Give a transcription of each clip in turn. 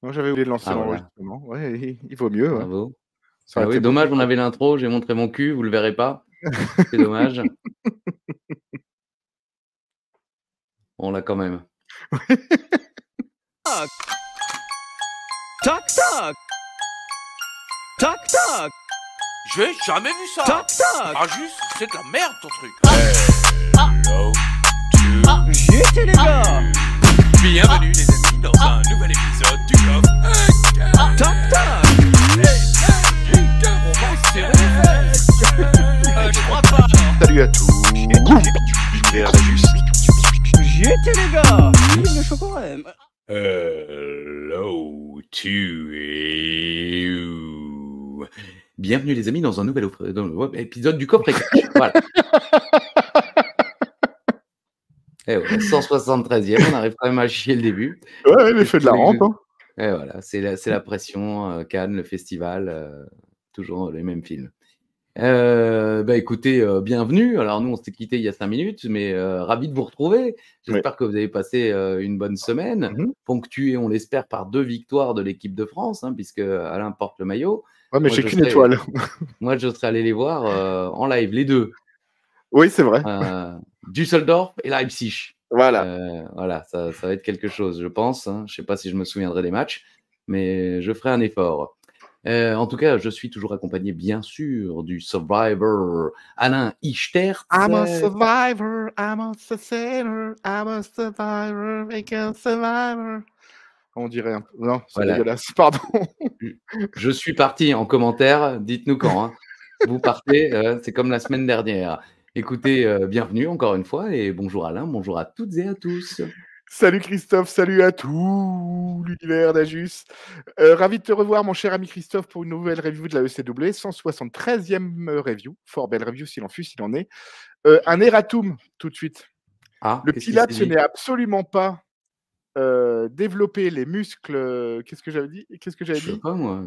Non, j'avais oublié de lancer Ah voilà, l'enregistrement. Ouais, il vaut mieux, ouais. bravo. Ça aurait Ah oui, été beaucoup dommage, plus on simple. avait l'intro, j'ai montré mon cul, vous le verrez pas. C'est dommage. On l'a quand même. Toc toc. Toc toc. J'ai jamais vu ça. Toc toc. Ah juste, c'est de la merde ton truc. J'étais les gars. Bienvenue les amis dans un nouvel épisode du coffre. Toc toc. On va se serrer les fesses. Je crois pas. Salut à tous. L'univers d'Ajus. J'étais les gars. Vive le chocolat. Hello to you. Bienvenue les amis dans un nouvel épisode du coffre et cache. Voilà. Et voilà, 173e, on arrive quand même à chier le début. Ouais, l'effet de la rampe. Hein. Et voilà, c'est la pression, Cannes, le festival, toujours les mêmes films. Écoutez, bienvenue. Alors nous, on s'était quitté il y a 5 minutes, mais ravi de vous retrouver. J'espère que vous avez passé une bonne semaine, ponctuée, on l'espère, par 2 victoires de l'équipe de France, hein, puisque Alain porte le maillot. Ouais, mais j'ai qu'une étoile. Moi, je serais allé les voir en live, les deux. Oui, c'est vrai. Düsseldorf et Leipzig. Voilà. Voilà, ça va être quelque chose, je pense. Hein. Je ne sais pas si je me souviendrai des matchs, mais je ferai un effort. En tout cas, je suis toujours accompagné, bien sûr, du Survivor Alain Ichter. I'm a survivor, I'm a sailor, I'm a survivor, make a survivor. On dirait un peu. Non, c'est dégueulasse, pardon. Je suis parti en commentaire, dites-nous quand. Hein. Vous partez, c'est comme la semaine dernière. Écoutez, bienvenue encore une fois et bonjour Alain, bonjour à toutes et à tous. Salut Christophe, salut à tout l'univers d'Ajus. Ravi de te revoir mon cher ami Christophe pour une nouvelle review de la ECW, 173e review, fort belle review s'il en fut, s'il en est. Un erratum tout de suite. Le Pilate, ce n'est absolument pas développer les muscles. Qu'est-ce que j'avais dit? Je sais pas moi.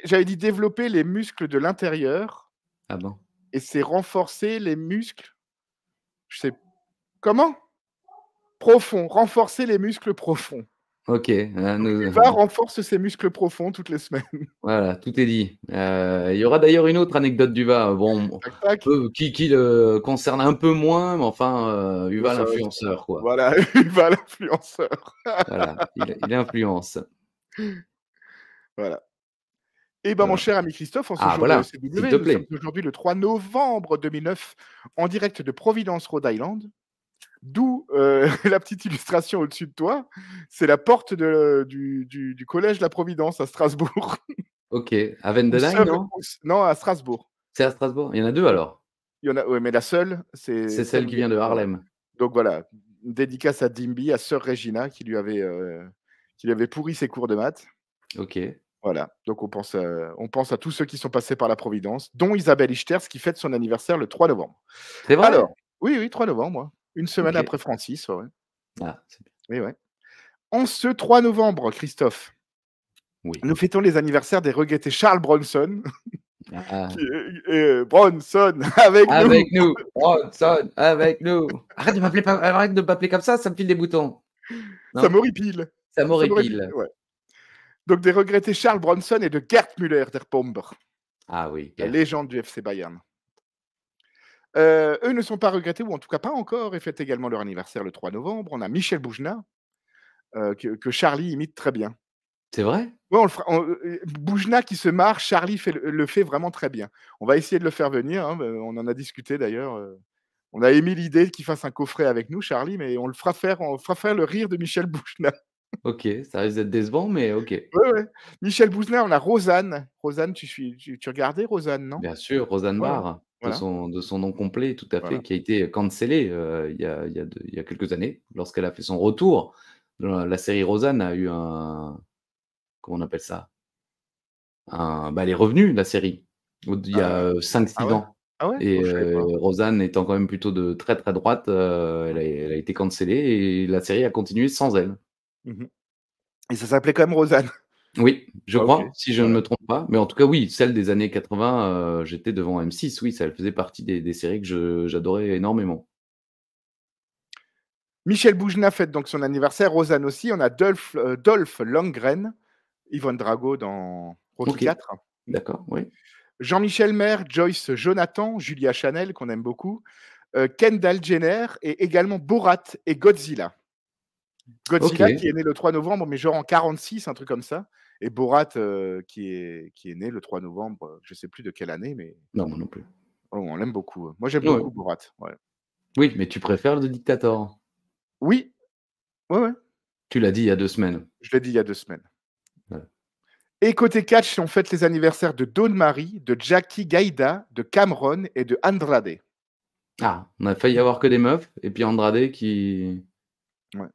J'avais dit développer les muscles de l'intérieur. Ah bon? Et c'est renforcer les muscles. Je sais comment? Profond, renforcer les muscles profonds. Ok. Va renforce ses muscles profonds toutes les semaines. Voilà, tout est dit. Il y aura d'ailleurs une autre anecdote d'Uva, bon, qui le concerne un peu moins, mais enfin, Uva l'influenceur, quoi. Voilà, Uva l'influenceur. Voilà, il influence. Voilà. Et ben mon cher ami Christophe, en ce jour voilà, de CW, nous sommes aujourd'hui le 3 novembre 2009, en direct de Providence, Rhode Island. D'où la petite illustration au-dessus de toi, c'est la porte du collège de la Providence à Strasbourg. Ok, à Vendenheim, non? Non, à Strasbourg. C'est à Strasbourg? Il y en a 2 alors? Il y en a, ouais, mais la seule, c'est celle qui vient de Harlem. Donc voilà, une dédicace à Dimby, à Sœur Regina, qui lui avait pourri ses cours de maths. Ok. Voilà, donc on pense à tous ceux qui sont passés par la Providence, dont Isabelle Ichters, qui fête son anniversaire le 3 novembre. C'est vrai? Alors, oui, 3 novembre, moi. Une semaine après Francis, ouais. Ah, c'est bien. Oui, ouais. En ce 3 novembre, Christophe, nous fêtons les anniversaires des regrettés Charles Bronson. Bronson, avec nous. Bronson, avec nous. Arrête de m'appeler comme ça me file des boutons. Ça m'horripile. Ça m'horripile. Ouais. Donc, des regrettés Charles Bronson et de Gerd Müller, der Bomber. Ah oui. La légende du FC Bayern. Eux ne sont pas regrettés, ou en tout cas pas encore, et fêtent également leur anniversaire le 3 novembre. On a Michel Boujna, que Charlie imite très bien. C'est vrai? Ouais, Boujna qui se marre, Charlie le fait vraiment très bien. On va essayer de le faire venir, hein, on en a discuté d'ailleurs. On a émis l'idée qu'il fasse un coffret avec nous, Charlie, mais on fera faire le rire de Michel Boujna. Ok, ça risque d'être décevant, mais ok. Ouais. Michel Boujna, on a Rosanne. Rosanne, tu regardais Rosanne, non? Bien sûr, Rosanne Barr, de son nom complet, tout à fait, qui a été cancellé il y a quelques années, lorsqu'elle a fait son retour. La série Rosanne a eu comment on appelle ça? Elle est revenue, la série, il y a 5-6 ans. Ah ouais? Et Rosanne étant quand même plutôt de très très droite, elle a été cancellée et la série a continué sans elle. Et ça s'appelait quand même Rosanne. Oui, je crois, si je ne me trompe pas. Mais en tout cas, oui, celle des années 80, j'étais devant M6, oui, ça faisait partie des séries que j'adorais énormément. Michel Boujna fête donc son anniversaire. Rosanne aussi. On a Dolph Lundgren, Yvonne Drago dans Rocky Ok, 4. d'accord, oui. Jean-Michel Maire, Joyce Jonathan, Julia Chanel, qu'on aime beaucoup, Kendall Jenner et également Borat et Godzilla. Ok, Godzilla qui est né le 3 novembre, mais genre en 46, un truc comme ça. Et Borat qui est né le 3 novembre, je ne sais plus de quelle année, mais non, moi non plus. on l'aime beaucoup. Moi, j'aime Ouais. beaucoup Borat. Ouais. Oui, mais tu préfères le Dictator. Oui, ouais, ouais. Tu l'as dit il y a 2 semaines. Je l'ai dit il y a 2 semaines. Voilà. Et côté catch, on fête les anniversaires de Dawn Marie, de Jackie Gaida, de Cameron et de Andrade. Ah, on a failli avoir que des meufs, et puis Andrade qui... Ouais.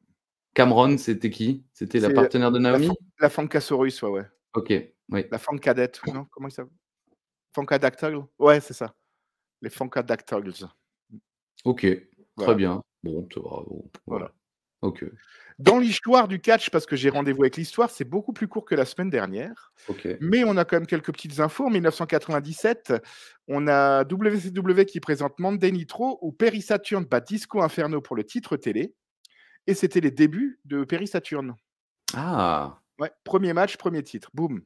Cameron, c'était qui? C'était la C'est partenaire de Naomi? la Fankasaurus, ouais, ouais. Ok, oui. La Fankadette, non? Comment il s'appelle? Funkadactyl? Ouais, c'est ça. Les Funkadactyls. Ok, très Voilà. bien. Bon, ça va. Bon, voilà. Ok, Dans l'histoire du catch, parce que j'ai rendez-vous avec l'histoire, c'est beaucoup plus court que la semaine dernière. ok. Mais on a quand même quelques petites infos. En 1997, on a WCW qui présente Monday Nitro où Perry Saturn bat Disco Inferno pour le titre télé. Et c'était les débuts de Perry Saturn. Ah, Ouais, premier match, premier titre. Boum.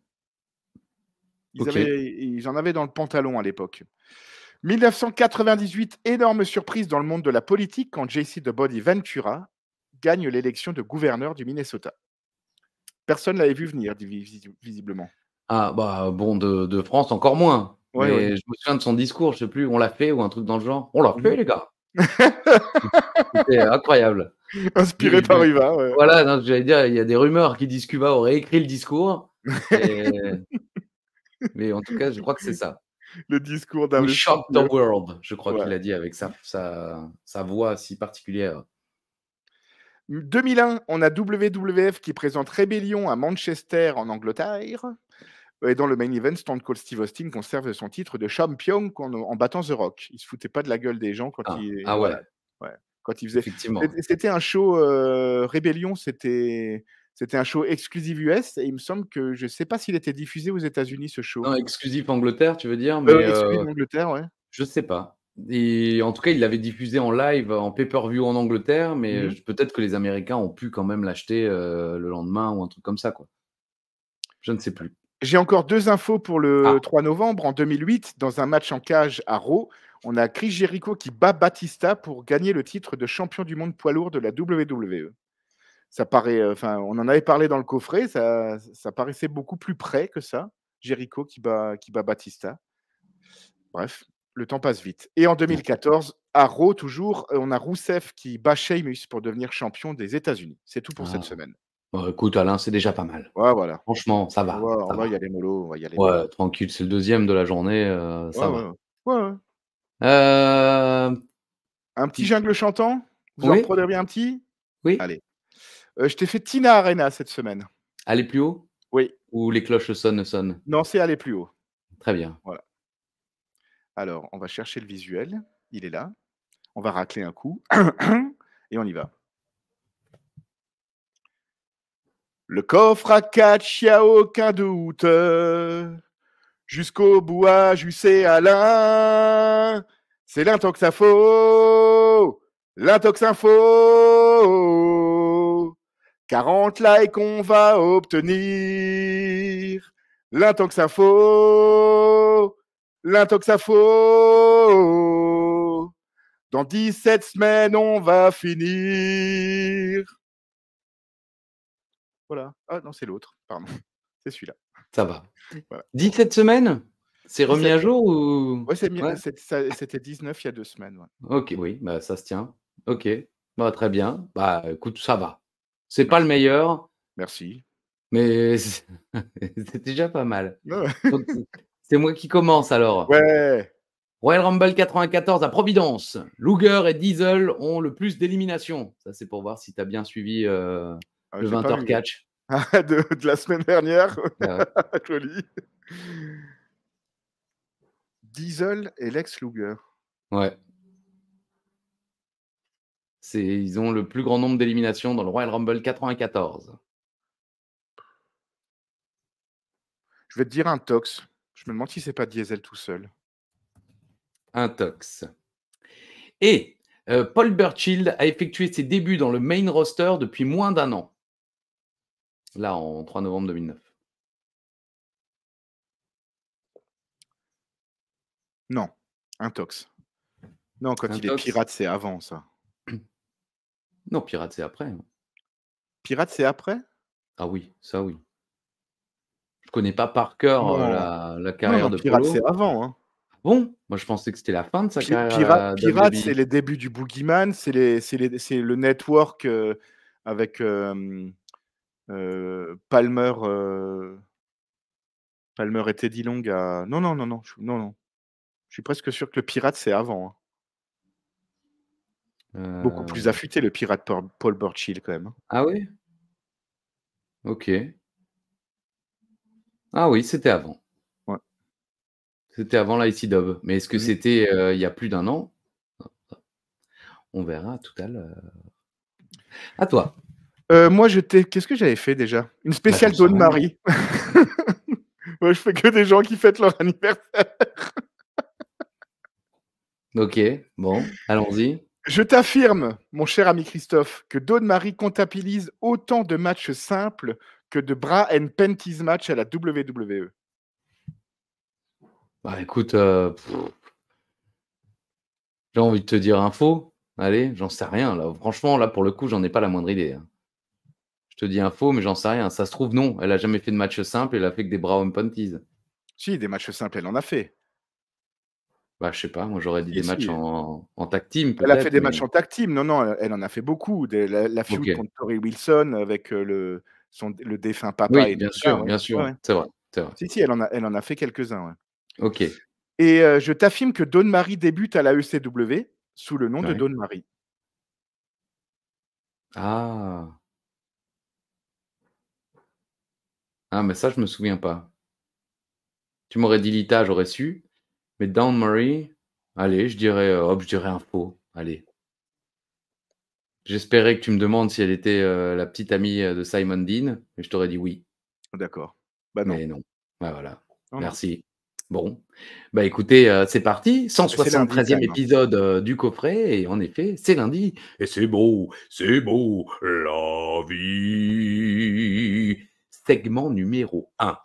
ok. Ils en avaient dans le pantalon à l'époque. 1998, énorme surprise dans le monde de la politique quand JC The Body Ventura gagne l'élection de gouverneur du Minnesota. Personne ne l'avait vu venir, visiblement. Ah, bah, bon, de France, encore moins. Ouais, Mais ouais. je me souviens de son discours, je sais plus, on l'a fait ou un truc dans le genre. On l'a fait, les gars. C'était incroyable. Inspiré par Uva, ouais. Voilà, non, j'allais dire, il y a des rumeurs qui disent qu'Uva aurait écrit le discours. Mais en tout cas, je crois que c'est ça. Le discours We shock the d'investiture. world, je crois Ouais. qu'il a dit avec sa voix si particulière. 2001, on a WWF qui présente Rébellion à Manchester en Angleterre. Et dans le main event, Stone Cold Steve Austin conserve son titre de champion en battant The Rock. Il se foutait pas de la gueule des gens quand il Ah ouais, voilà, ouais, quand il faisait. effectivement. C'était un show Rébellion, c'était un show exclusif US et il me semble que je sais pas s'il était diffusé aux États-Unis ce show. Non, exclusif Angleterre, tu veux dire, mais Exclusif Angleterre, ouais. je sais pas. Et en tout cas, il l'avait diffusé en live, en pay-per-view en Angleterre, mais peut-être que les Américains ont pu quand même l'acheter le lendemain ou un truc comme ça, quoi. Je ne sais plus. J'ai encore 2 infos pour le 3 novembre. En 2008, dans un match en cage à Raw, on a Chris Jericho qui bat Batista pour gagner le titre de champion du monde poids lourd de la WWE. Ça paraît, on en avait parlé dans le coffret, ça paraissait beaucoup plus près que ça. Jericho qui bat Batista. Bref, le temps passe vite. Et en 2014, à Raw toujours, on a Rousseff qui bat Sheamus pour devenir champion des États-Unis. C'est tout pour cette semaine. Bon, écoute, Alain, c'est déjà pas mal. Ouais, voilà. Franchement, ça va. On va y aller mollo, on va y aller. Ouais, tranquille, c'est le deuxième de la journée, ça va. Ouais. Euh, Un petit jungle chantant? Vous en Oui. prenez un petit? Oui. Allez. Je t'ai fait Tina Arena cette semaine. Aller plus haut? Oui. Ou les cloches sonnent? Non, c'est aller plus haut. Très bien. Voilà. Alors, on va chercher le visuel. Il est là. On va racler un coup. Et on y va. Le coffre à catch, y a aucun doute. Jusqu'au bout à Jus et Alain. C'est l'intox info. L'intox info. 40 likes on va obtenir. L'intox info. L'intox info. Dans 17 semaines, on va finir. Voilà. Ah non, c'est l'autre. Pardon. C'est celui-là. Ça va. Voilà. 17 semaines? C'est remis à jour ou? Ouais, c'était 19 il y a 2 semaines. Ouais. Ok, oui, bah, ça se tient. Ok, bah, très bien. Bah, écoute, ça va. C'est pas le meilleur. Merci. Mais c'est déjà pas mal. Ouais. Donc, c'est moi qui commence alors. Ouais. Royal Rumble 94 à Providence. Luger et Diesel ont le plus d'éliminations. Ça, c'est pour voir si tu as bien suivi le 20h catch. de la semaine dernière. Ouais. Joli. Diesel et Lex Luger. Ouais. Ils ont le plus grand nombre d'éliminations dans le Royal Rumble 94. Je vais te dire un tox. Je me demande si c'est pas Diesel tout seul. Un tox. Et Paul Burchill a effectué ses débuts dans le main roster depuis moins d'1 an. Là, en 3 novembre 2009. Non, intox. Non, quand il est Intox. pirate, c'est avant ça. Non, pirate, c'est après. Pirate, c'est après? Ah oui, ça oui. Je connais pas par cœur Non. la Non, carrière non, de pirate, Polo. c'est avant, hein. Bon, moi je pensais que c'était la fin de sa carrière à la Pirate, c'est WWE. les débuts du Boogeyman, c'est le network avec Palmer et Teddy Long à... Non, non, non, non, non. Je suis presque sûr que le pirate, c'est avant, hein. Beaucoup plus affûté, le pirate Paul Burchill, quand même, hein. Ah oui? Ok. Ah oui, c'était avant. Ouais. C'était avant la ICW. Mais est-ce que Mmh. c'était il y a plus d'1 an? On verra tout à l'heure. À toi. Moi, qu'est-ce que j'avais fait déjà? Une spéciale Bah, j'en sais Dawn rien. Marie. Ouais, je fais que des gens qui fêtent leur anniversaire. Ok, bon, allons-y. Je t'affirme, mon cher ami Christophe, que Dawn Marie comptabilise autant de matchs simples que de bras and panties match à la WWE. Bah écoute, j'ai envie de te dire info. Allez, j'en sais rien là. Franchement, là pour le coup, j'en ai pas la moindre idée, hein. Je te dis info, mais j'en sais rien. Ça se trouve, non, elle a jamais fait de match simple, elle a fait que des bras and panties. Si, des matchs simples, elle en a fait. Bah, je sais pas, moi j'aurais dit des Si, matchs si. en tag team Elle a fait peut-être, des mais matchs en tag team. Non, non, elle en a fait beaucoup. La feud OK. contre Torrie Wilson avec le défunt papa Oui, et tout ça, ouais. bien Ouais, sûr, ouais. c'est vrai, c'est vrai. Si, elle en a fait quelques-uns, ouais. OK. Et je t'affirme que Dawn Marie débute à la ECW sous le nom de Ouais. Dawn Marie. Ah! Ah, mais ça, je me souviens pas. Tu m'aurais dit Lita, j'aurais su, mais Dawn Marie, allez, je dirais, hop, je dirais info, allez. J'espérais que tu me demandes si elle était, la petite amie, de Simon Dean et je t'aurais dit oui, D'accord. Bah non. mais non. Bah, voilà, Non, non. merci. Bon, bah, écoutez, c'est parti, C'est lundi quand 173e même, hein. épisode, du coffret et en effet, c'est lundi et c'est beau, la vie. Segment numéro 1.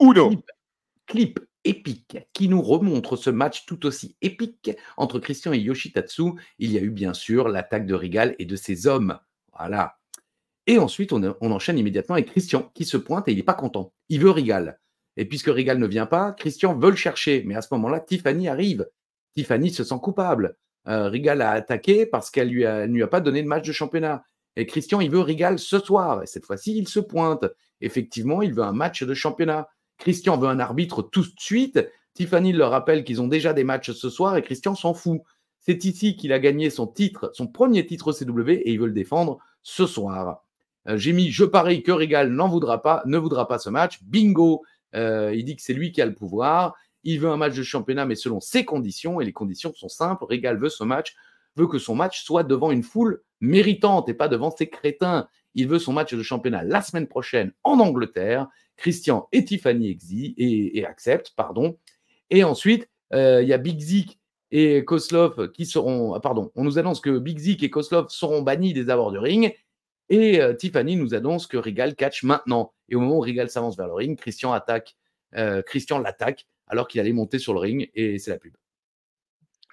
Uno. Clip épique qui nous remontre ce match tout aussi épique entre Christian et Yoshitatsu. Il y a eu bien sûr l'attaque de Regal et de ses hommes. Voilà. Et ensuite, on enchaîne immédiatement avec Christian qui se pointe et il n'est pas content. Il veut Regal. Et puisque Regal ne vient pas, Christian veut le chercher. Mais à ce moment-là, Tiffany arrive. Tiffany se sent coupable. Regal a attaqué parce qu'elle ne lui a pas donné de match de championnat. Et Christian, il veut Regal ce soir. Et cette fois-ci, il se pointe. Effectivement, il veut un match de championnat. Christian veut un arbitre tout de suite. Tiffany leur rappelle qu'ils ont déjà des matchs ce soir et Christian s'en fout. C'est ici qu'il a gagné son premier titre CW et il veut le défendre ce soir. J'ai mis je parie que Regal ne voudra pas ce match. Bingo. Il dit que c'est lui qui a le pouvoir. Il veut un match de championnat, mais selon ses conditions. Et les conditions sont simples. Regal veut que son match soit devant une foule méritante et pas devant ces crétins. Il veut son match de championnat la semaine prochaine en Angleterre. Christian et Tiffany acceptent, pardon. Et ensuite, il y a Big Zik et Koslov qui seront... on nous annonce que Big Zik et Koslov seront bannis des abords du ring. Et Tiffany nous annonce que Regal catch maintenant. Et au moment où Regal s'avance vers le ring, Christian l'attaque alors qu'il allait monter sur le ring et c'est la pub.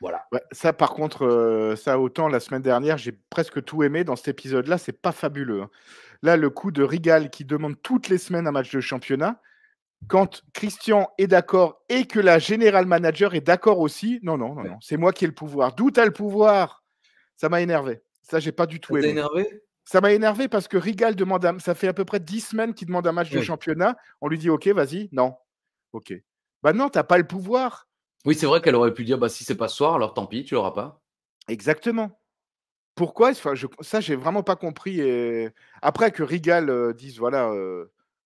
Voilà. Ouais, ça, par contre, ça, autant la semaine dernière, j'ai presque tout aimé. Dans cet épisode-là, c'est pas fabuleux, hein. Là, le coup de Regal qui demande toutes les semaines un match de championnat, quand Christian est d'accord et que la general manager est d'accord aussi, non, non, non, non, c'est moi qui ai le pouvoir. D'où tu as le pouvoir? Ça m'a énervé. Ça, j'ai pas du tout Ça t'a aimé. énervé? Ça m'a énervé parce que Regal ça fait à peu près 10 semaines qu'il demande un match de Oui. championnat. On lui dit OK, vas-y. Non. OK. Bah non, t'as pas le pouvoir. Oui, c'est vrai qu'elle aurait pu dire bah, si c'est pas ce soir, alors tant pis, tu l'auras pas. Exactement. Pourquoi? Enfin, ça, j'ai vraiment pas compris. Et... Après que Regal dise voilà,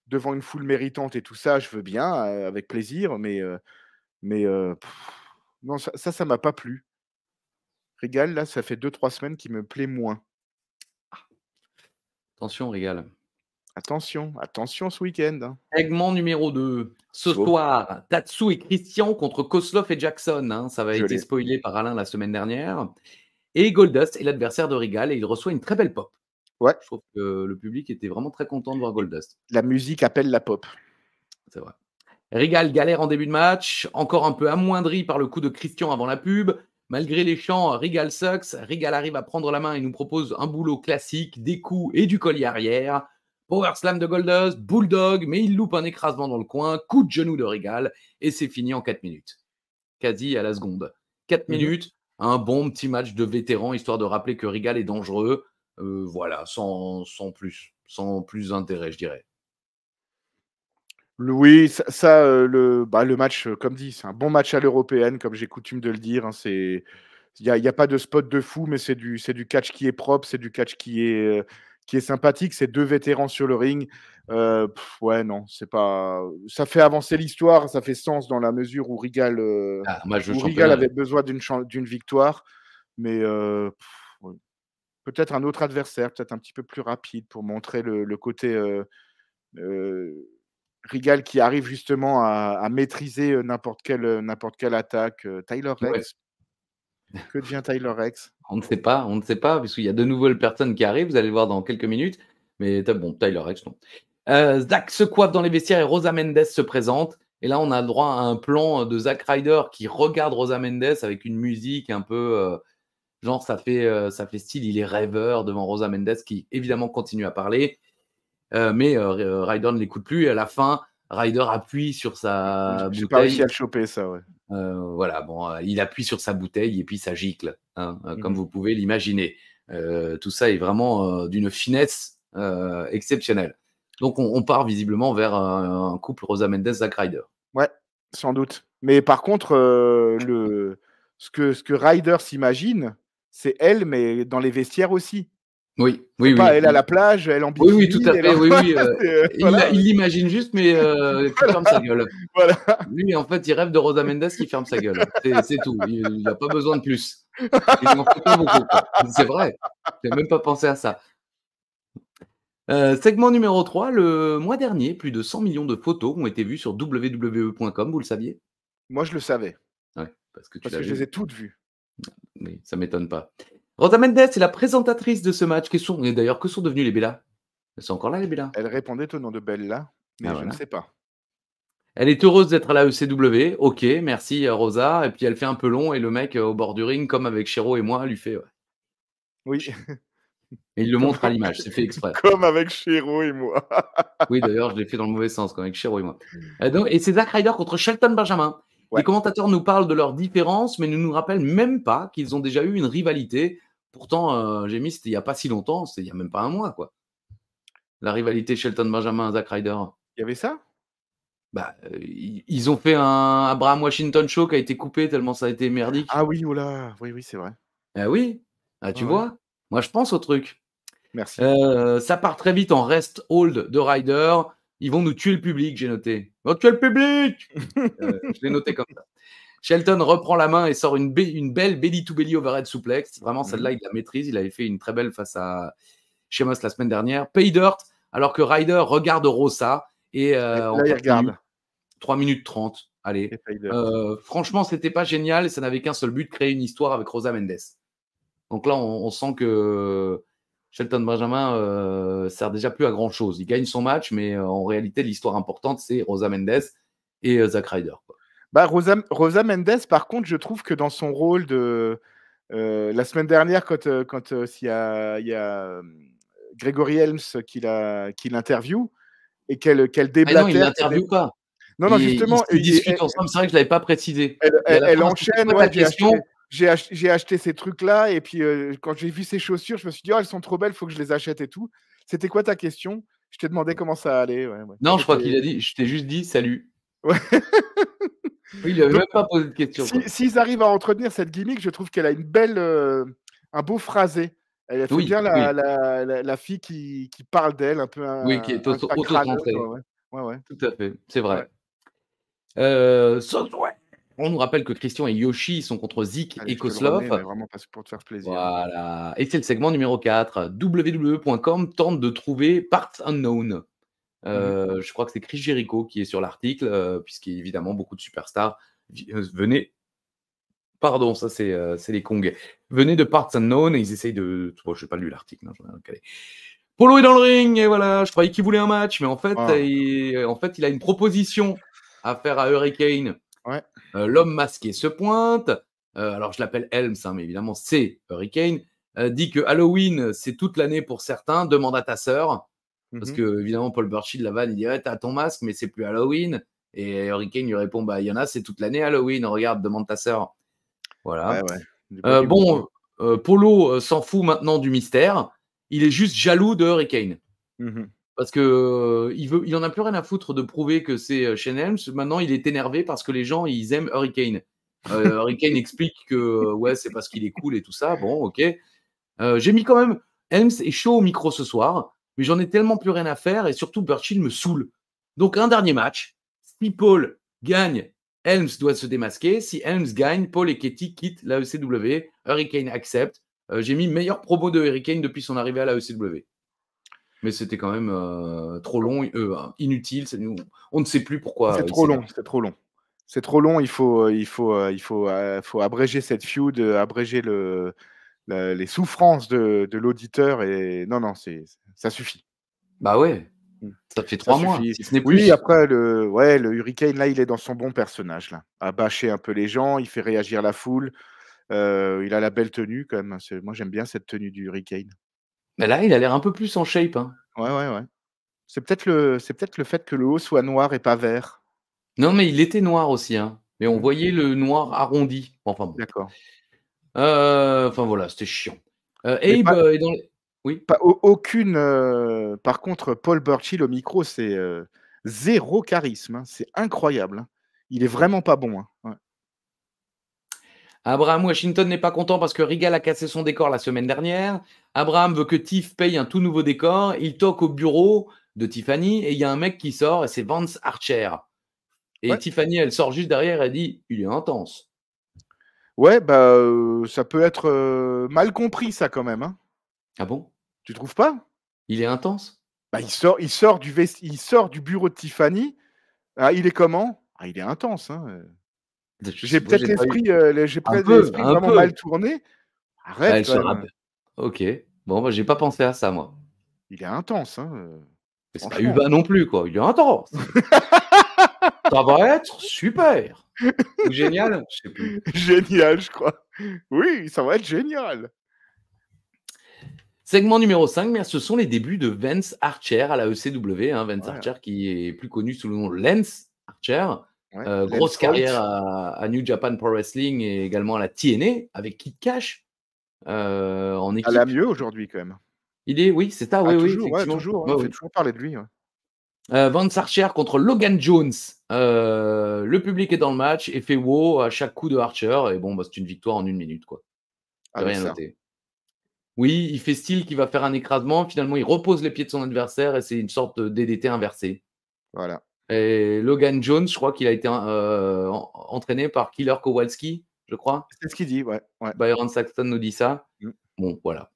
devant une foule méritante et tout ça, je veux bien, avec plaisir, mais non, ça m'a pas plu. Regal, là, ça fait 2-3 semaines qu'il me plaît moins. Attention, Regal. Attention, attention ce week-end, hein. Segment numéro 2. Ce Sauf. soir, Tatsu et Christian contre Koslov et Jackson. Hein. Ça avait Je été l'ai. spoilé par Alain la semaine dernière. Et Goldust est l'adversaire de Regal et il reçoit une très belle pop. Ouais. Je trouve que le public était vraiment très content de voir Goldust. La musique appelle la pop. C'est vrai. Regal galère en début de match, encore un peu amoindri par le coup de Christian avant la pub. Malgré les chants Regal sucks, Regal arrive à prendre la main et nous propose un boulot classique, des coups et du collier arrière. Power slam de Goldust, bulldog, mais il loupe un écrasement dans le coin, coup de genou de Regal et c'est fini en 4 minutes. Quasi à la seconde. 4 minutes, un bon petit match de vétéran histoire de rappeler que Regal est dangereux. Voilà, sans plus d'intérêt, je dirais. Oui, le match, comme dit, c'est un bon match à l'européenne, comme j'ai coutume de le dire. Hein, il y a pas de spot de fou, mais c'est du catch qui est propre, c'est du catch qui est sympathique. C'est 2 vétérans sur le ring. Ouais, non, c'est pas. Ça fait avancer l'histoire, ça fait sens dans la mesure où Regal avait besoin d'une victoire, mais ouais. Peut-être un autre adversaire, peut-être un petit peu plus rapide pour montrer le côté Regal qui arrive justement à maîtriser n'importe quelle attaque. Tyler Rex. Ouais. Que devient Tyler Rex? On ne sait pas, puisqu'il y a de nouvelles personnes qui arrivent, vous allez le voir dans quelques minutes. Mais bon, Tyler Rex, non. Zach se coiffe dans les vestiaires et Rosa Mendes se présente. Et là, on a le droit à un plan de Zack Ryder qui regarde Rosa Mendes avec une musique un peu genre, ça fait style, il est rêveur devant Rosa Mendes qui évidemment continue à parler. Mais Ryder ne l'écoute plus. Et à la fin, Ryder appuie sur sa bouteille. J'ai pas réussi à le choper, ça, ouais. Voilà, bon, il appuie sur sa bouteille et puis ça gicle, hein, comme vous pouvez l'imaginer. Tout ça est vraiment d'une finesse exceptionnelle. Donc, on part visiblement vers un couple Rosa Mendes-Zack Ryder. Ouais, sans doute. Mais par contre, ce que Ryder s'imagine, c'est elle, mais dans les vestiaires aussi. Oui. Elle à la plage, elle en bikini. Oui, tout à fait. Oui. Il l'imagine juste, mais qui ferme sa gueule. Voilà. Lui, en fait, il rêve de Rosa Mendes qui ferme sa gueule. C'est tout. Il n'a pas besoin de plus. Il n'en fait pas beaucoup. C'est vrai. Je n'ai même pas pensé à ça. Segment numéro 3. Le mois dernier, plus de 100 millions de photos ont été vues sur www.com. Vous le saviez? Moi, je le savais. Ouais, parce que je les ai toutes vues. Oui, ça ne m'étonne pas. Rosa Mendes est la présentatrice de ce match. Et d'ailleurs, que sont devenues les Bellas? Elles sont encore là, les Bellas? Elle répondait au nom de Bella, mais je ne sais pas. Elle est heureuse d'être à la ECW. Ok, merci Rosa. Et puis elle fait un peu long et le mec au bord du ring, comme avec Shero et moi, lui fait. Ouais. Oui. Et il le montre à l'image, c'est fait exprès. Comme avec Shero et moi. Oui, d'ailleurs, je l'ai fait dans le mauvais sens, comme avec Shero et moi. Et c'est Zack Ryder contre Shelton Benjamin. Ouais. Les commentateurs nous parlent de leurs différences, mais ne nous rappellent même pas qu'ils ont déjà eu une rivalité. Pourtant, j'ai mis, c'était il n'y a pas si longtemps, c'était il n'y a même pas un mois, quoi. La rivalité Shelton Benjamin-Zack Ryder. Il y avait ça? Ils ont fait un Abraham Washington show qui a été coupé tellement ça a été merdique. Ah oui, oula, oui, c'est vrai. Ah oui, tu vois, moi je pense au truc. Merci. Ça part très vite en rest hold de Ryder. Ils vont nous tuer le public, j'ai noté. Ils vont tuer le public. Je l'ai noté comme ça. Shelton reprend la main et sort une belle belly-to-belly overhead suplex. Vraiment, celle-là, il la maîtrise. Il avait fait une très belle face à Sheamus la semaine dernière. Pay dirt, alors que Ryder regarde Rosa. Et là, il regarde. 3 minutes 30. Allez. Franchement, c'était pas génial. Ça n'avait qu'un seul but, créer une histoire avec Rosa Mendes. Donc là, on sent que Shelton Benjamin sert déjà plus à grand-chose. Il gagne son match, mais en réalité, l'histoire importante, c'est Rosa Mendes et Zack Ryder. Quoi. Rosa Mendes, par contre, je trouve que dans son rôle de... la semaine dernière, quand il y a Gregory Helms qui l'interview et qu'elle déblatère... non, il ne l'interviewe pas. Non, justement... Ils discutent ensemble, c'est vrai que je ne l'avais pas précisé. Elle enchaîne, j'ai acheté ces trucs-là, et puis quand j'ai vu ces chaussures, je me suis dit, elles sont trop belles, il faut que je les achète et tout. C'était quoi ta question? Je t'ai demandé comment ça allait. Ouais. Non, je crois qu'il a dit, je t'ai juste dit salut. Ouais. Oui, il n'avait même pas posé de question. S'ils arrivent à entretenir cette gimmick, je trouve qu'elle a une belle, un beau phrasé. Elle fait bien la fille qui parle d'elle, un peu. Qui est auto-centrée. Ouais. Tout à fait, c'est vrai. On nous rappelle que Christian et Yoshi sont contre Zik et Koslov. Vraiment pour te faire plaisir. Voilà. Et c'est le segment numéro 4. www.com tente de trouver Parts Unknown. Je crois que c'est Chris Jericho qui est sur l'article, puisqu'évidemment, beaucoup de superstars venaient Pardon, ça c'est les Kong. Venez de Parts Unknown et ils essayent de... Bon, je n'ai pas lu l'article, j'en ai rien calé. Polo est dans le ring et voilà, je croyais qu'il voulait un match, mais en fait, il a une proposition à faire à Hurricane. Ouais. L'homme masqué se pointe. Alors, je l'appelle Helms, hein, mais évidemment, c'est Hurricane. Dit que Halloween, c'est toute l'année pour certains. Demande à ta sœur. Parce que, évidemment, Paul Burchill, la vanne, il dit t'as ton masque, mais c'est plus Halloween. Et Hurricane lui répond il y en a, c'est toute l'année Halloween. Regarde, demande ta sœur. Voilà. Ouais. Polo s'en fout maintenant du mystère. Il est juste jaloux de Hurricane. Parce que il en a plus rien à foutre de prouver que c'est Shane Helms. Maintenant, il est énervé parce que les gens, ils aiment Hurricane. Hurricane explique que ouais, c'est parce qu'il est cool et tout ça. Bon, ok. J'ai mis quand même Helms est chaud au micro ce soir, mais j'en ai tellement plus rien à faire et surtout Burchill me saoule. Donc un dernier match. Si Paul gagne, Helms doit se démasquer. Si Helms gagne, Paul et Katie quittent la ECW. Hurricane accepte. J'ai mis meilleure promo de Hurricane depuis son arrivée à la ECW. Mais c'était quand même trop long, inutile. On ne sait plus pourquoi. C'est trop long. C'est trop long. Il faut abréger cette feud, abréger les souffrances de l'auditeur. Et non, ça suffit. Bah ouais. Ça fait 3 mois. Si ce n'est plus. Oui, après, le Hurricane, là, il est dans son bon personnage, là. À bâcher un peu les gens, il fait réagir la foule. Il a la belle tenue, quand même. Moi, j'aime bien cette tenue du Hurricane. Mais là, il a l'air un peu plus en shape. Hein. Ouais. C'est peut-être le fait que le haut soit noir et pas vert. Non, mais il était noir aussi. Hein. Mais on voyait le noir arrondi. Enfin bon. D'accord. Enfin voilà, c'était chiant. Abe est dans les... Oui. Pas aucune. Par contre, Paul Burchill au micro, c'est zéro charisme. Hein. C'est incroyable. Hein. Il est vraiment pas bon. Hein. Ouais. Abraham Washington n'est pas content parce que Regal a cassé son décor la semaine dernière. Abraham veut que Tiff paye un tout nouveau décor. Il toque au bureau de Tiffany et il y a un mec qui sort et c'est Vance Archer. Et Tiffany, elle sort juste derrière et dit « Il est intense ». Ouais, ça peut être mal compris, ça, quand même. Hein. Ah bon? Tu trouves pas? Il est intense? Il sort du bureau de Tiffany. Ah, il est comment? Ah, il est intense. Hein. J'ai peut-être l'esprit vraiment mal tourné. Arrête. Ok. Bon, j'ai pas pensé à ça, moi. Il est intense. Hein. C'est pas Uba non plus, quoi. Il est intense. Ça va être super. Ou génial, je sais plus. Génial, je crois. Oui, ça va être génial. Segment numéro 5, mais ce sont les débuts de Vance Archer à la ECW. Hein, Vance Archer qui est plus connu sous le nom de Lance Archer. Grosse carrière à New Japan Pro Wrestling et également à la TNA avec Kid Cash en équipe. Elle a mieux aujourd'hui quand même. Oui, c'est ça, oui, toujours. On fait toujours parler de lui. Ouais. Vance Archer contre Logan Jones. Le public est dans le match et fait wow à chaque coup de Archer. Et bon, c'est une victoire en 1 minute, quoi. Rien noté. Oui, il fait style qu'il va faire un écrasement. Finalement, il repose les pieds de son adversaire et c'est une sorte de DDT inversé. Voilà. Et Logan Jones, je crois qu'il a été entraîné par Killer Kowalski, je crois. C'est ce qu'il dit, ouais. Byron Saxton nous dit ça. Bon, voilà.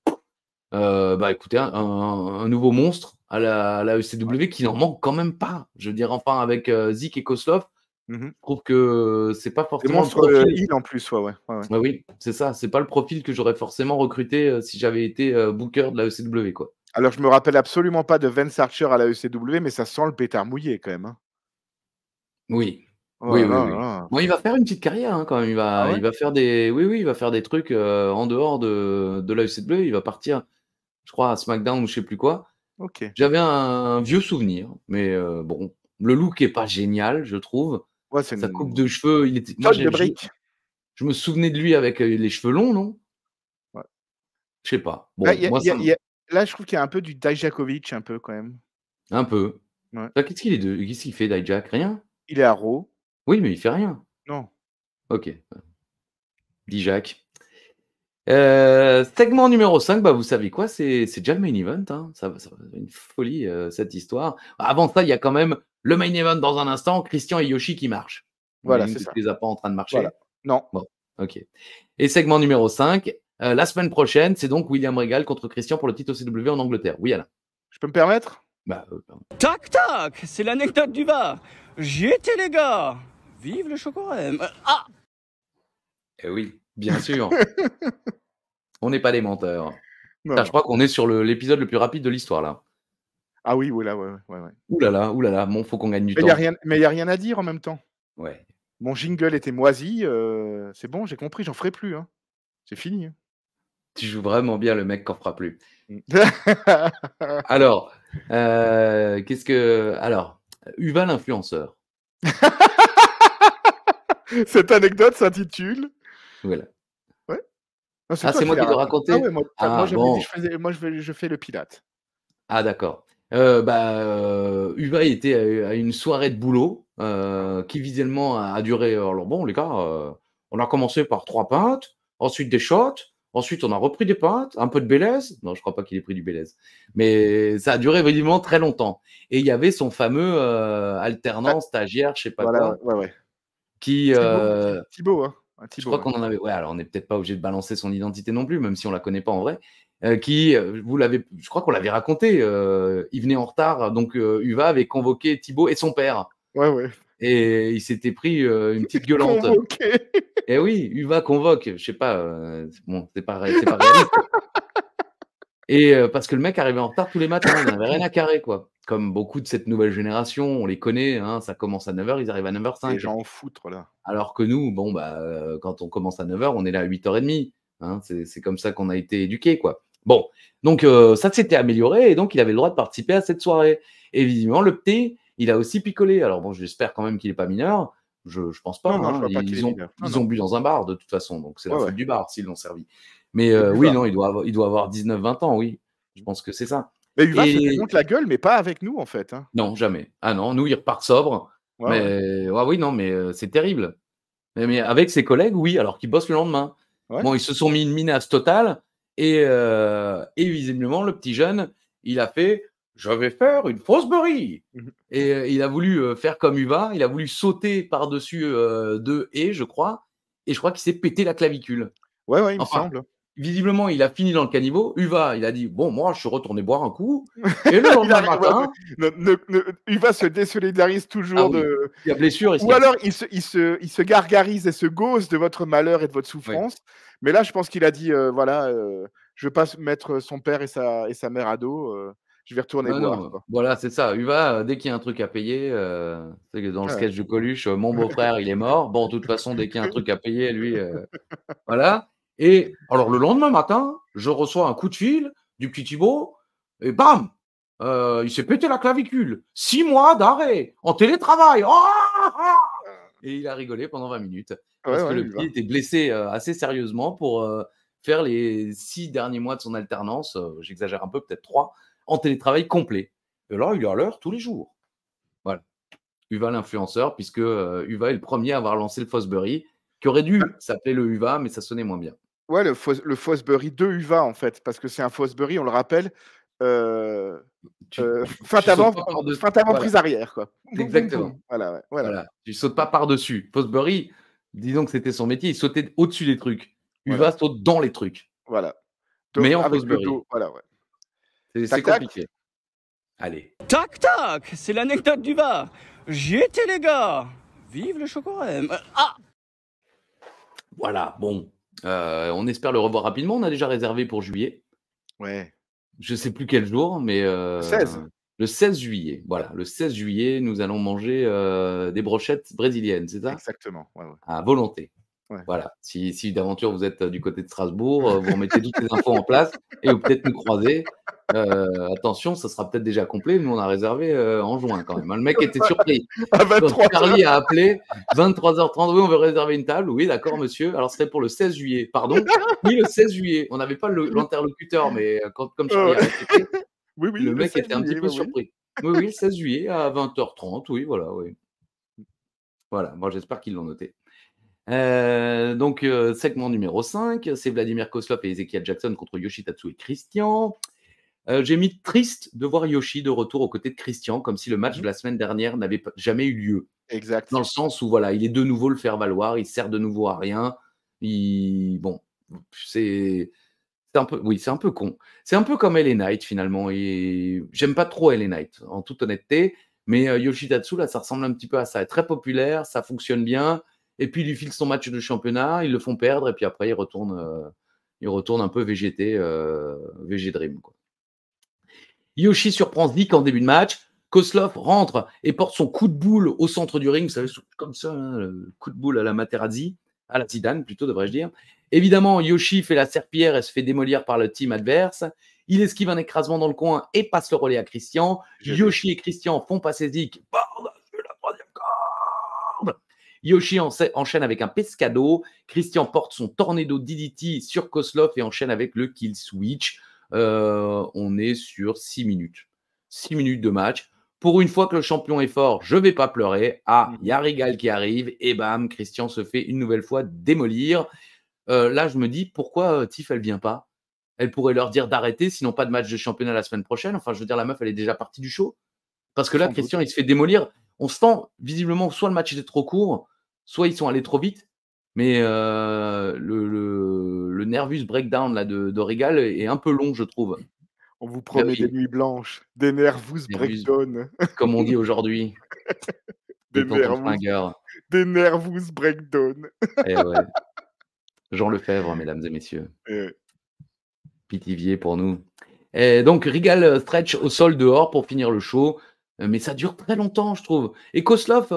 Écoutez, un nouveau monstre à la ECW qui n'en manque quand même pas. Je veux dire, enfin, avec Zik et Koslov, je trouve que c'est pas forcément le profil en plus, ouais. Oui, c'est ça. C'est pas le profil que j'aurais forcément recruté si j'avais été booker de la ECW, quoi. Alors, je me rappelle absolument pas de Vance Archer à la ECW, mais ça sent le pétard mouillé quand même. Hein. Oui. Oui. Bon, il va faire une petite carrière hein, quand même. Il va faire des, il va faire des trucs en dehors de la ECW. Il va partir, je crois, à SmackDown ou je sais plus quoi. Ok. J'avais un vieux souvenir, mais bon, le look est pas génial, je trouve. Ouais, sa coupe de cheveux, il était. Moi, je me souvenais de lui avec les cheveux longs, non? Ouais. Je sais pas. Bon, là, je trouve qu'il y a un peu du Dijakovic, un peu quand même. Un peu. Ouais. Qu'est-ce qu'il fait, Dijak? Rien? Il est à Raw. Oui, mais il fait rien. Non. Ok. Dijak. Segment numéro 5, vous savez quoi? C'est déjà le main event. Hein. Ça va être une folie, cette histoire. Avant ça, il y a quand même le main event dans un instant. Christian et Yoshi qui marchent. Voilà, c'est ça. Tu les as pas en train de marcher? Voilà. Non. Bon, ok. Et segment numéro 5, la semaine prochaine, c'est donc William Regal contre Christian pour le titre OCW en Angleterre. Oui, Alain. Je peux me permettre? Tac, tac, c'est l'anecdote du bar. J'y étais, les gars. Vive le chocolat. Eh oui, bien sûr. On n'est pas des menteurs. Non, Putain, je non. crois qu'on est sur l'épisode le plus rapide de l'histoire, là. Ah oui, voilà, ouais, ouais, ouais. Ouh là là, bon, faut qu'on gagne du Mais il y a temps. rien mais il y a rien à dire en même temps. Ouais. Mon jingle était moisi, c'est bon, j'ai compris, j'en ferai plus, hein. C'est fini, hein. Tu joues vraiment bien le mec qu'on fera plus. Mmh. Alors, alors, Uva l'influenceur. Cette anecdote s'intitule Voilà. ouais? Non, Ah, toi c'est moi l'as qui dois raconté. Ah raconter? ouais, moi Ah j'avais dit bon. je fais le Pilate. Ah d'accord. Uva était à une soirée de boulot, qui visuellement a duré, alors bon les gars, on a commencé par 3 pintes, ensuite des shots, ensuite on a repris des pintes, un peu de Bélez. Non, je crois pas qu'il ait pris du Bélez, mais ça a duré évidemment très longtemps et il y avait son fameux, Ah, alternant, stagiaire, je sais pas voilà, quoi, ouais, ouais. qui, Thibaut, hein, un je Thibaut, crois ouais. qu'on en avait ouais, alors on n'est peut-être pas obligé de balancer son identité non plus, même si on la connaît pas en vrai, je crois qu'on l'avait raconté, il venait en retard, donc Uva avait convoqué Thibaut et son père Ouais, ouais. et il s'était pris, une petite gueulante. Convoqué. Et oui, Uva convoque, je sais pas, bon, c'est pas réaliste et parce que le mec arrivait en retard tous les matins, il en avait rien à carrer, quoi. Comme beaucoup de cette nouvelle génération, on les connaît, hein, ça commence à 9h, ils arrivent à Les 9h05. gens en foutre là. Alors que nous, bon, quand on commence à 9h, on est là à 8h30. Hein, c'est comme ça qu'on a été éduqués, quoi. Bon, donc ça s'était amélioré et donc il avait le droit de participer à cette soirée. Et visiblement, le petit, il a aussi picolé. Alors bon, j'espère quand même qu'il n'est pas mineur. Je pense pas. Non, non, je Hein. vois pas qu'il est mineur. Non, Ils ont non. bu dans un bar de toute façon, donc c'est la Ouais, faute ouais. du bar s'ils l'ont servi. Mais Et oui, Uva. non, il doit avoir 19-20 ans, oui. Je pense que c'est ça. Mais Uva se Et démonte la gueule, mais pas avec nous en fait, hein. non, jamais. Ah non, nous, il repart sobre. Ouais, ouais. Mais ouais, oui, non, mais c'est terrible. Mais avec ses collègues, oui, alors qu'ils bossent le lendemain. Ouais. Bon, ils se sont mis une minace totale et visiblement, le petit jeune, il a fait « Je vais faire une Fosbury !» Mmh. Et il a voulu faire comme Uva, il a voulu sauter par-dessus 2 haies, je crois, et je crois qu'il s'est pété la clavicule. Ouais, ouais, il me Enfin, semble. visiblement, il a fini dans le caniveau. Uva, il a dit « Bon, moi, je suis retourné boire un coup. » Et le Il lendemain arrive, ouais, matin, ouais. Uva se désolidarise ah toujours oui, de il y a blessure, il se ou casse. alors il se gargarise et se gauze de votre malheur et de votre Oui. souffrance. Mais là, je pense qu'il a dit, voilà, je veux pas mettre son père et sa mère à dos, je vais retourner Non, boire, non, quoi. voilà, c'est ça. Uva, dès qu'il y a un truc à payer, c'est que dans le Ouais, ouais. sketch de Coluche, mon beau-frère, il est mort. Bon, de toute façon, dès qu'il y a un truc à payer, lui, voilà. Et alors, le lendemain matin, je reçois un coup de fil du petit Thibaut et bam! Il s'est pété la clavicule. 6 mois d'arrêt en télétravail. Ah! Et il a rigolé pendant 20 minutes Ouais, parce que ouais, le petit Uva. était blessé, assez sérieusement pour, faire les 6 derniers mois de son alternance, j'exagère un peu, peut-être 3, en télétravail complet. Et là, il est à l'heure tous les jours. Voilà. Uva l'influenceur, puisque Uva est le premier à avoir lancé le Fosbury, qui aurait dû s'appeler le Uva, mais ça sonnait moins bien. Ouais, le Fosbury de Uva, en fait, parce que c'est un Fosbury, on le rappelle, heu Tu sautes pas par-dessus. feinte avant, Voilà, prise arrière, quoi. Boum, boum, boum. exactement. Voilà, ouais, voilà, Voilà, tu sautes pas par-dessus. Fosbury, disons que c'était son métier, il sautait au-dessus des trucs. voilà, Uva saute dans les trucs, voilà. mais en Avec le Fosbury. dos, voilà, ouais. C'est Tac, tac. compliqué. Allez. Tac tac, c'est l'anecdote du bar. J'y étais les gars. Vive le chocolat. Ah, Voilà, bon, on espère le revoir rapidement. On a déjà réservé pour juillet. Ouais. Je sais plus quel jour, mais Le 16. le 16 juillet. Voilà, le 16 juillet, nous allons manger des brochettes brésiliennes, c'est ça? Exactement, ouais, ouais. À volonté. Ouais. Voilà. Si d'aventure vous êtes du côté de Strasbourg, vous remettez toutes les infos en place et vous peut-être nous croiser. Attention, ça sera peut-être déjà complet. Nous, on a réservé en juin quand même. Hein. Le mec était surpris. À Quand 23 Charlie a appelé, 23h30, oui, on veut réserver une table. Oui, d'accord, monsieur. Alors, c'était pour le 16 juillet. Pardon? Oui, le 16 juillet. On n'avait pas l'interlocuteur, mais comme Charlie a répété, Oui, oui, le le mec 16 était un petit juillet, peu oui, oui. surpris. Oui, oui, le 16 juillet à 20h30. Oui, voilà, oui. Voilà, moi j'espère qu'ils l'ont noté. Donc, segment numéro 5, c'est Vladimir Kozlov et Ezekiel Jackson contre Yoshitatsu et Christian. J'ai mis triste de voir Yoshi de retour aux côtés de Christian, comme si le match de la semaine dernière n'avait jamais eu lieu. Exact. Dans le sens où, voilà, il est de nouveau le faire-valoir, il sert de nouveau à rien. Bon, c'est un peu, oui, c'est un peu con. C'est un peu comme LA Knight, finalement. Et j'aime pas trop LA Knight, en toute honnêteté. Mais Yoshitatsu, là, ça ressemble un petit peu à ça. Très populaire, ça fonctionne bien. et puis ils lui filent son match de championnat, ils le font perdre, et puis après, ils retournent un peu VG Dream, quoi. Yoshi surprend Zik en début de match. Kozlov rentre et porte son coup de boule au centre du ring. Vous savez, comme ça, hein, le coup de boule à la Materazzi, à la Zidane plutôt, devrais-je dire. Évidemment, Yoshi fait la serpillière et se fait démolir par le team adverse. Il esquive un écrasement dans le coin et passe le relais à Christian. Yoshi et Christian font passer Zik par-dessus la troisième corde. Yoshi enchaîne avec un pescado. Christian porte son tornado DDT sur Kozlov et enchaîne avec le kill switch. On est sur 6 minutes. 6 minutes de match. Pour une fois que le champion est fort, je ne vais pas pleurer. Ah, il y a Regal qui arrive et bam, Christian se fait une nouvelle fois démolir. Là, je me dis, pourquoi Tiff, elle ne vient pas? Elle pourrait leur dire d'arrêter, sinon pas de match de championnat la semaine prochaine. Enfin, je veux dire, la meuf, elle est déjà partie du show. Parce que là, Christian, il se fait démolir. On sent visiblement soit le match était trop court, soit ils sont allés trop vite. Mais le nervous breakdown là, de Regal est un peu long, je trouve. On vous promet des nuits blanches, des nervous breakdown. Comme on dit aujourd'hui. Des nervous breakdown. Eh ouais. Jean Lefebvre, mesdames et messieurs. Pitivier pour nous. Et donc, Regal stretch au sol dehors pour finir le show. Mais ça dure très longtemps, je trouve. Et Kozlov,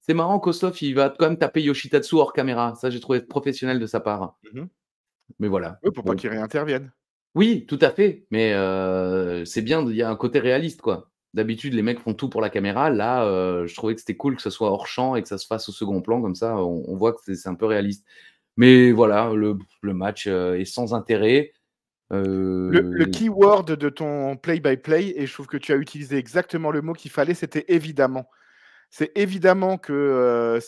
c'est marrant, Kozlov, il va quand même taper Yoshitatsu hors caméra. Ça, j'ai trouvé professionnel de sa part. Mais voilà. Oui, pour pas qu'il réintervienne. Oui, tout à fait. Mais c'est bien, il y a un côté réaliste, quoi. D'habitude, les mecs font tout pour la caméra. Là, je trouvais que c'était cool que ce soit hors champ et que ça se fasse au second plan. Comme ça, on voit que c'est un peu réaliste. Mais voilà, le match est sans intérêt. Le keyword de ton play-by-play, et je trouve que tu as utilisé exactement le mot qu'il fallait, c'était évidemment. C'est évidemment que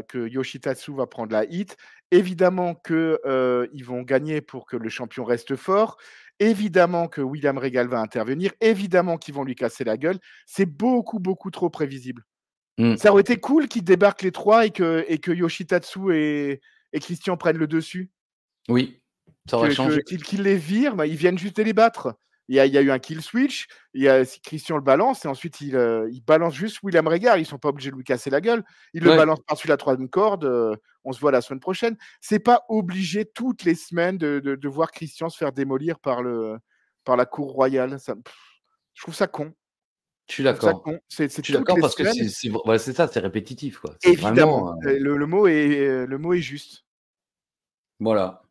que Yoshitatsu va prendre la hit. Évidemment qu'ils vont gagner pour que le champion reste fort. Évidemment que William Regal va intervenir. Évidemment qu'ils vont lui casser la gueule. C'est beaucoup, beaucoup trop prévisible. Ça aurait été cool qu'ils débarquent les trois et que Yoshitatsu et Christian prennent le dessus. Oui, ça aurait changé. Qu'ils les virent, ils viennent juste les battre. Il y a eu un kill switch, Christian le balance et ensuite il balance juste William Regal. Ils ne sont pas obligés de lui casser la gueule. Il le balance par-dessus la troisième corde. On se voit la semaine prochaine. C'est pas obligé toutes les semaines de voir Christian se faire démolir par la cour royale. Je trouve ça con. Je suis d'accord. Je suis d'accord parce que c'est ça, c'est répétitif, quoi. Évidemment, le mot est juste. Voilà.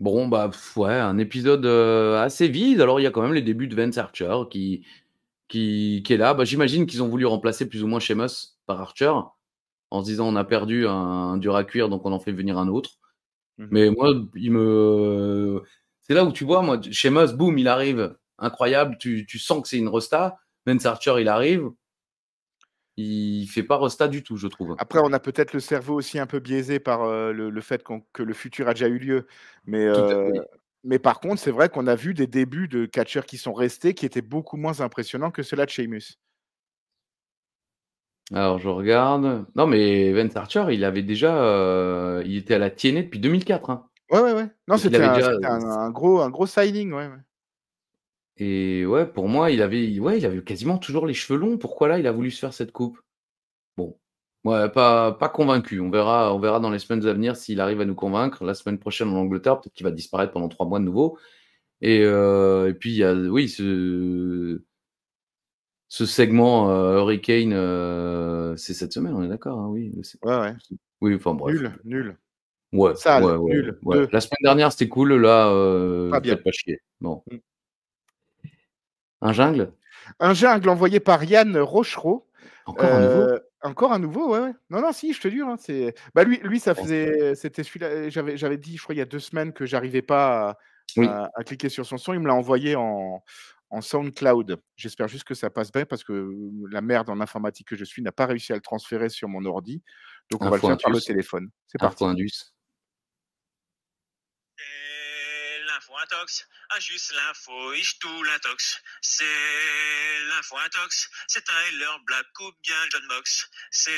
Bon, bah, ouais, un épisode assez vide. Alors, il y a quand même les débuts de Vance Archer qui est là. Bah, j'imagine qu'ils ont voulu remplacer plus ou moins Sheamus par Archer en se disant on a perdu un dur à cuire, donc on en fait venir un autre. Mais moi, c'est là où tu vois, moi, Sheamus, boum, il arrive, incroyable. Tu sens que c'est une resta. Vance Archer, il arrive. Il fait pas resta du tout, je trouve. Après, on a peut-être le cerveau aussi un peu biaisé par le fait que le futur a déjà eu lieu. Mais par contre, c'est vrai qu'on a vu des débuts de catcheurs qui sont restés, qui étaient beaucoup moins impressionnants que ceux-là de Sheamus. Alors, je regarde. Non, mais Vance Archer, il avait déjà, il était à la TNA depuis 2004. Hein. Ouais. Non, c'était un gros signing, ouais. Et ouais, pour moi, il avait quasiment toujours les cheveux longs. Pourquoi là, il a voulu se faire cette coupe? Bon, ouais, pas convaincu. On verra dans les semaines à venir s'il arrive à nous convaincre. La semaine prochaine en Angleterre, peut-être qu'il va disparaître pendant 3 mois de nouveau. Et puis, il y a, oui, ce segment Hurricane, c'est cette semaine, on est d'accord, hein, oui. Ouais. Oui, enfin bref. Nul. Ouais, sale, ouais. nul. La semaine dernière, c'était cool. Là, faites pas chier. Bon. Un jungle envoyé par Yann Rochereau. Encore un nouveau Encore un nouveau, ouais. Non, si, je te jure. Bah lui, ça faisait. C'était celui-là. J'avais dit, je crois, il y a 2 semaines que j'arrivais pas à cliquer sur son son. Il me l'a envoyé en SoundCloud. J'espère juste que ça passe bien parce que la merde en informatique que je suis n'a pas réussi à le transférer sur mon ordi. Donc on va le faire par le téléphone. C'est parti. Indus. L'info intox, juste l'info, ich tout l'intox. C'est l'info intox, c'est Tyler Black ou bien John Mox. C'est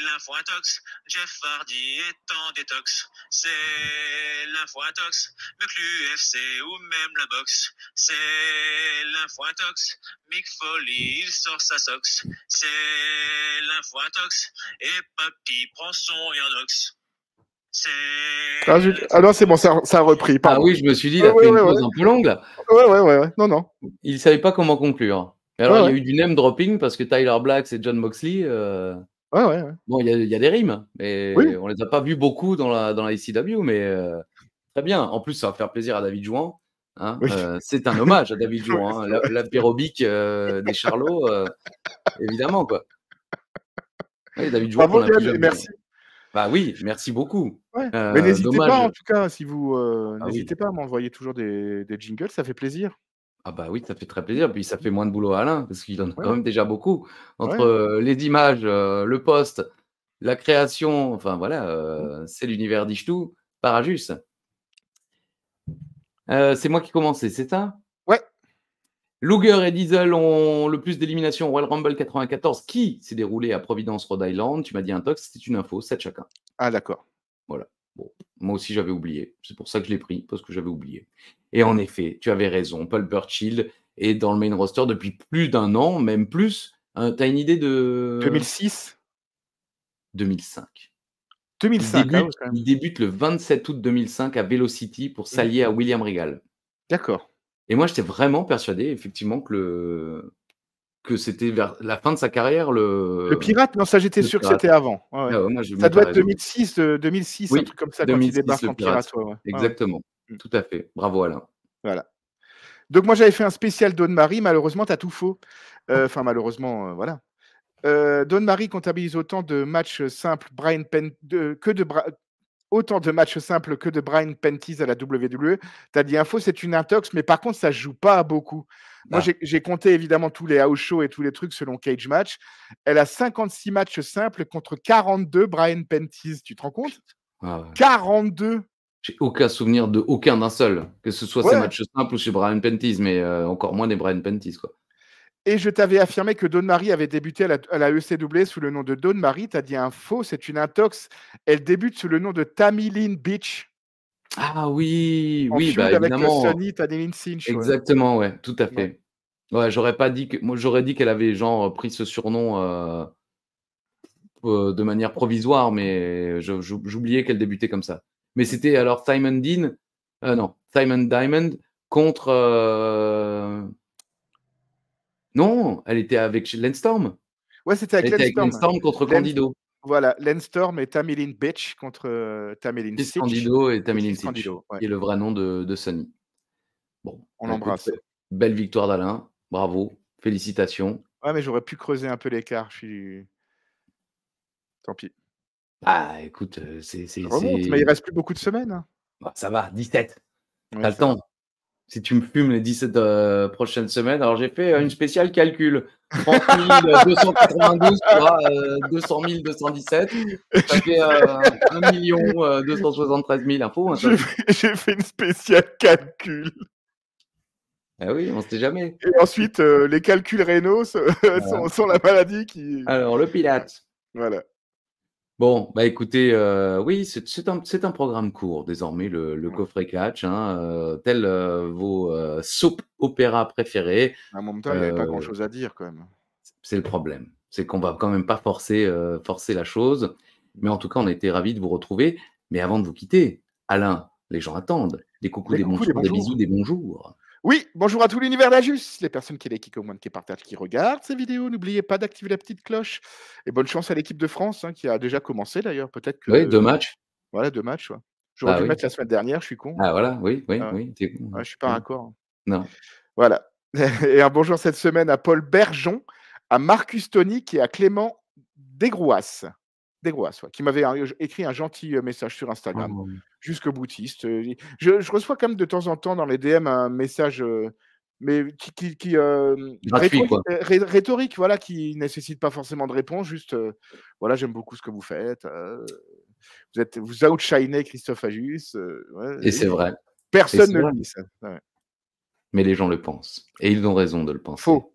l'info intox, Jeff Hardy est en détox. C'est l'info intox, mieux que l'UFC ou même la boxe. C'est l'info intox, Mick Foley, il sort sa sox. C'est l'info intox, et Papy prend son Yandox. Ah non, c'est bon, ça a repris. Pardon. Ah oui, je me suis dit, il a fait une pause un peu longue là. Ouais. Non. Il savait pas comment conclure. Mais alors, il y a eu du name dropping parce que Tyler Black, c'est John Moxley. Ouais. Bon, il y a des rimes, mais on les a pas vus beaucoup dans la ECW, mais très bien. En plus, ça va faire plaisir à David Jouan. Hein. Oui. C'est un hommage à David Jouan, hein. L'apérobique des Charlots, évidemment, quoi. Oui, David Jouan, bravo, merci. Bah oui, merci beaucoup. Ouais. Mais n'hésitez pas, en tout cas, si vous Ah n'hésitez pas à m'envoyer toujours des jingles, ça fait plaisir. Ah bah oui, ça fait très plaisir. Puis ça fait moins de boulot à Alain, parce qu'il en a quand même déjà beaucoup. Ouais. Entre les images, le post, la création, enfin voilà, c'est l'univers d'Ishtou, Parajus. C'est moi qui commençais, c'est ça? Ouais. Luger et Diesel ont le plus d'éliminations au Royal Rumble 94, qui s'est déroulé à Providence, Rhode Island. Tu m'as dit un tox, c'était une info, 7 chacun. Ah d'accord. Voilà. Bon, moi aussi j'avais oublié. C'est pour ça que je l'ai pris, parce que j'avais oublié. Et en effet, tu avais raison. Paul Burchill est dans le main roster depuis plus d'un an, même plus. T'as une idée de 2006 2005. 2005. Il débute le 27 août 2005 à Velocity pour s'allier à William Regal. D'accord. Et moi, j'étais vraiment persuadé, effectivement, que c'était vers la fin de sa carrière. Le pirate, non, ça j'étais sûr que c'était avant. Ouais. Ah ouais, moi, ça doit être 2006, oui, un truc comme ça, 2006, quand il débarque en pirate. Exactement, tout à fait. Bravo Alain. Voilà. Donc moi j'avais fait un spécial Dawn Marie, malheureusement tu as tout faux. Enfin malheureusement, voilà. Dawn Marie comptabilise autant de matchs simples autant de matchs simples que de Brian Penties à la WWE. Tu as dit info, c'est une intox, mais par contre, ça ne joue pas à beaucoup. Moi, j'ai compté évidemment tous les house shows et tous les trucs selon Cage Match. Elle a 56 matchs simples contre 42 Brian Penties. Tu te rends compte? 42. J'ai aucun souvenir de aucun d'un seul, que ce soit ses matchs simples ou chez Brian Penties, mais encore moins des Brian Penties, quoi. Et je t'avais affirmé que Dawn Marie avait débuté à la ECW sous le nom de Dawn Marie. Tu as dit un faux, c'est une intox. Elle débute sous le nom de Tammy Lynn Beach. Ah oui, oui, bah avec évidemment. Sonny, Tammy Lynn Cinch. Exactement, ouais, tout à fait. Ouais, j'aurais pas dit que. Moi, j'aurais dit qu'elle avait genre pris ce surnom de manière provisoire, mais j'oubliais qu'elle débutait comme ça. Mais c'était alors Simon Diamond contre. Non, elle était avec Lance Storm. Ouais, c'était avec Lance Storm contre Candido. Voilà, Lance Storm et Tammy Lynn Beach contre Tammy Lynn Cinch. Candido et Tammy Lynn Cinch, qui est le vrai nom de Sonny. Bon, on l'embrasse. Belle victoire d'Alain, bravo, félicitations. Ouais, mais j'aurais pu creuser un peu l'écart. Tant pis. Ah, écoute, remonte, mais il reste plus beaucoup de semaines. Hein. Bah, ça va, 17. T'as le temps. Si tu me fumes les 17 prochaines semaines, alors j'ai fait une spéciale calcul. 30 292 pour 200 217. Ça fait 1 273 000 infos. Hein, j'ai fait une spéciale calcul. Ah oui, on ne sait jamais. Et ensuite, les calculs rénaux sont la maladie qui... Alors, le Pilate. Voilà. Bon, bah écoutez, oui, c'est un programme court désormais, le coffret catch, hein, tel vos soap opéra préférés. À mon temps, il n'y avait pas grand-chose à dire quand même. C'est le problème, c'est qu'on va quand même pas forcer la chose, mais en tout cas, on a été ravis de vous retrouver. Mais avant de vous quitter, Alain, les gens attendent. Des coucous, des bonjours, des bisous, des bonjours. Oui, bonjour à tout l'univers d'Ajus, les personnes qui like, qui commentent, qui partagent, qui regardent ces vidéos. N'oubliez pas d'activer la petite cloche. Et bonne chance à l'équipe de France, qui a déjà commencé d'ailleurs. Peut-être que. Oui, 2 matchs. Voilà, 2 matchs. Ouais. J'aurais dû mettre la semaine dernière, je suis con. Ah voilà, oui. Je suis pas raccord. Non. Voilà. Et un bonjour cette semaine à Paul Bergeon, à Marcus Tonic et à Clément Desgrouas, qui m'avait écrit un gentil message sur Instagram. Oh. Jusqu'au boutiste. Je reçois quand même de temps en temps dans les DM un message, mais qui rhétorique, voilà, qui nécessite pas forcément de réponse. Juste, voilà, j'aime beaucoup ce que vous faites. Vous outshinez Christophe Ajus. Et c'est vrai. Personne ne le dit, ça. Ouais. Mais les gens le pensent. Et ils ont raison de le penser. Faux.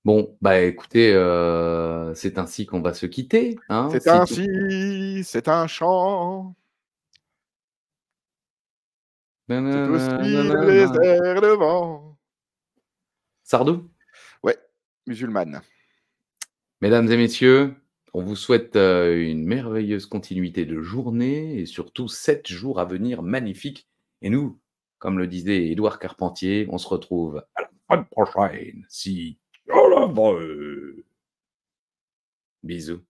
Bon, bah écoutez, c'est ainsi qu'on va se quitter. Hein, c'est ainsi, c'est un chant. C'est aussi le désert devant. Sardou? Ouais, musulmane. Mesdames et messieurs, on vous souhaite une merveilleuse continuité de journée et surtout 7 jours à venir magnifiques. Et nous, comme le disait Édouard Carpentier, on se retrouve à la semaine prochaine. Si. Bisous.